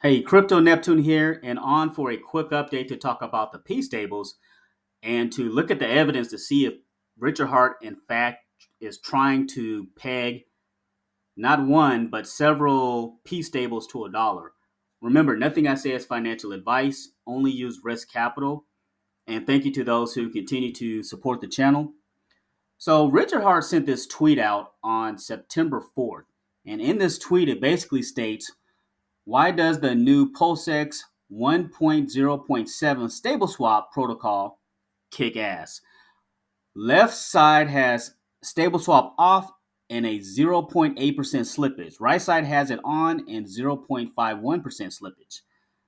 Hey, Crypto Neptune here, and on for a quick update to talk about the PStables and to look at the evidence to see if Richard Hart, in fact, is trying to peg not one, but several PStables to a dollar. Remember, nothing I say is financial advice, only use risk capital. And thank you to those who continue to support the channel. So, Richard Hart sent this tweet out on September 4th. And in this tweet, it basically states, why does the new PulseX 1.0.7 stable swap protocol kick ass? Left side has stable swap off and a 0.8% slippage. Right side has it on and 0.51% slippage.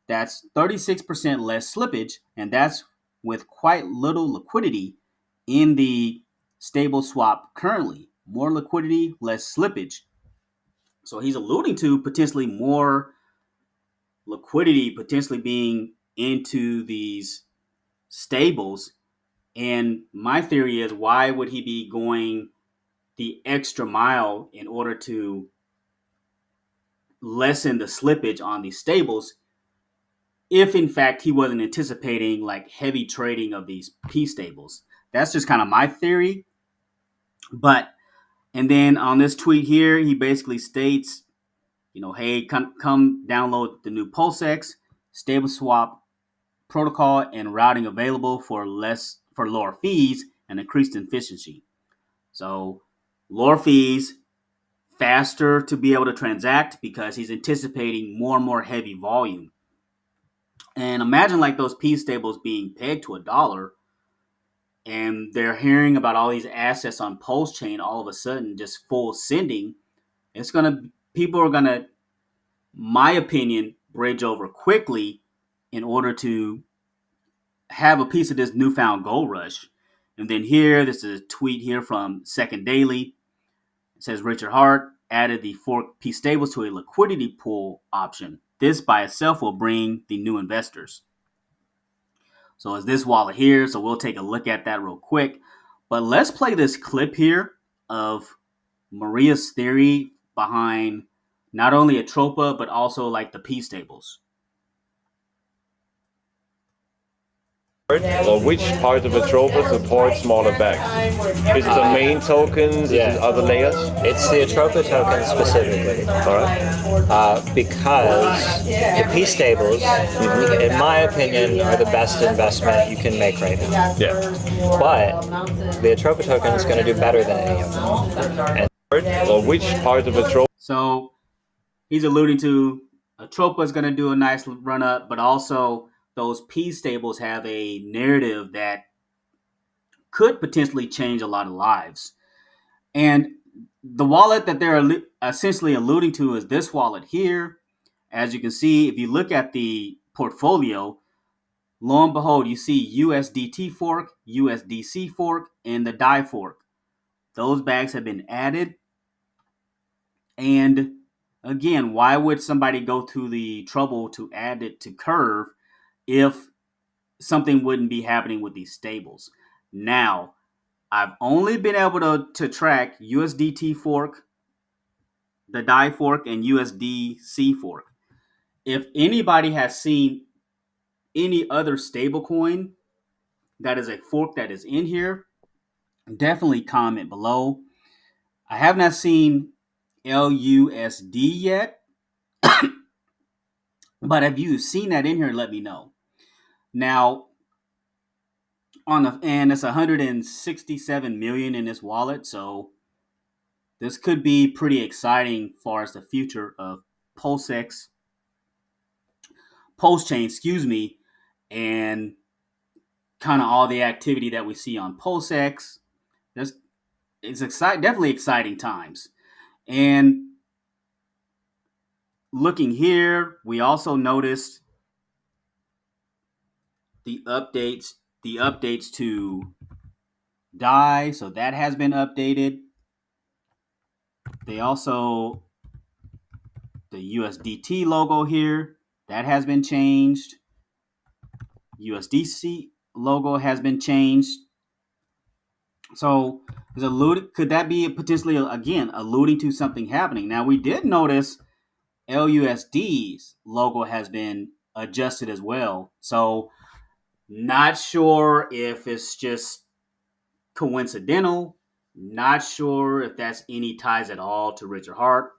That's 36% less slippage, and that's with quite little liquidity in the stable swap currently. More liquidity, less slippage. So he's alluding to potentially more liquidity potentially being into these stables. And my theory is, why would he be going the extra mile in order to lessen the slippage on these stables if in fact he wasn't anticipating like heavy trading of these P stables? That's just kind of my theory. But and then on this tweet here, he basically states, hey, come download the new PulseX stable swap protocol and routing available for lower fees and increased efficiency. So lower fees, faster to be able to transact because he's anticipating more and more heavy volume. And imagine like those P stables being pegged to a dollar, and they're hearing about all these assets on PulseChain all of a sudden just full sending. People are gonna, my opinion, bridge over quickly in order to have a piece of this newfound gold rush. And then here, this is a tweet here from Second Daily. It says Richard Hart added the fork PStables to a liquidity pool option. This by itself will bring the new investors. So it's this wallet here. So we'll take a look at that real quick. But let's play this clip here of Maria's theory behind not only Atropa, but also like the PStables. Or which part of Atropa supports smaller bags? Is it the main tokens? Is it other layers? It's the Atropa token specifically. All right. Because the PStables, in my opinion, are the best investment you can make right now. Yeah. But the Atropa token is going to do better than any of them. Or which part of Atropa? So he's alluding to Atropa is going to do a nice run up, but also those PStables have a narrative that could potentially change a lot of lives. And the wallet that they're essentially alluding to is this wallet here. As you can see, if you look at the portfolio, lo and behold, you see USDT fork, USDC fork, and the DAI fork. Those bags have been added. And again, why would somebody go through the trouble to add it to Curve if something wouldn't be happening with these stables? Now, I've only been able to track USDT fork, the DAI fork, and USDC fork. If anybody has seen any other stablecoin that is a fork that is in here, definitely comment below. I have not seen LUSD yet, but if you've seen that in here, let me know. Now, and it's 167 million in this wallet, so this could be pretty exciting as far as the future of PulseChain, and kind of all the activity that we see on PulseX. It's definitely exciting times. And looking here, we also noticed the updates to DAI, so that has been updated. They also, the USDT logo here, that has been changed. USDC logo has been changed. So could that be potentially, again, alluding to something happening? Now, we did notice LUSD's logo has been adjusted as well. So not sure if it's just coincidental. Not sure if that's any ties at all to Richard Hart.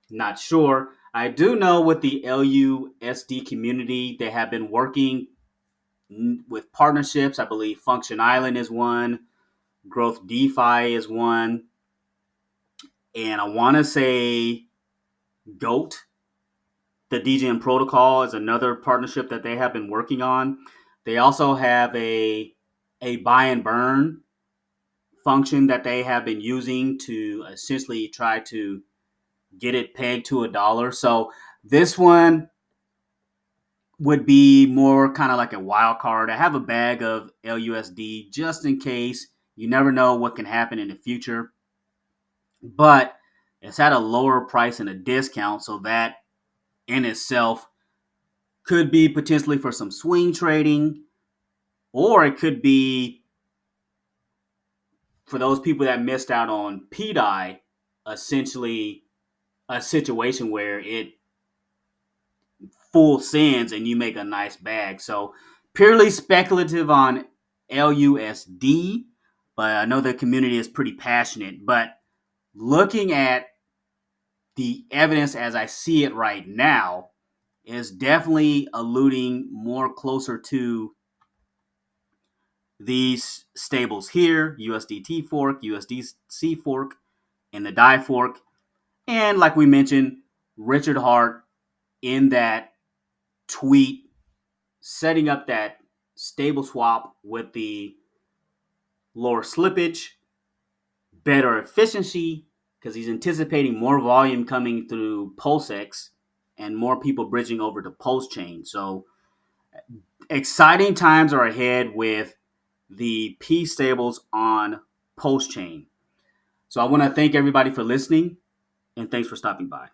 Not sure. I do know with the LUSD community, they have been working with partnerships. I believe Function Island is one. Growth DeFi is one. And I want to say GOAT, the DGM protocol, is another partnership that they have been working on. They also have a buy and burn function that they have been using to essentially try to get it pegged to $1. So this one would be more kind of like a wild card. I have a bag of LUSD just in case. You never know what can happen in the future. But it's at a lower price and a discount, so that in itself could be potentially for some swing trading, or it could be for those people that missed out on PDAI, essentially a situation where it full sends and you make a nice bag. So purely speculative on LUSD, but I know the community is pretty passionate. But looking at the evidence as I see it right now is definitely alluding more closer to these stables here, USDT fork, USDC fork, and the DAI fork. And like we mentioned, Richard Hart in that tweet setting up that stable swap with the lower slippage, better efficiency, because he's anticipating more volume coming through PulseX and more people bridging over to PulseChain. So exciting times are ahead with the PStables on PulseChain. So I want to thank everybody for listening, and thanks for stopping by.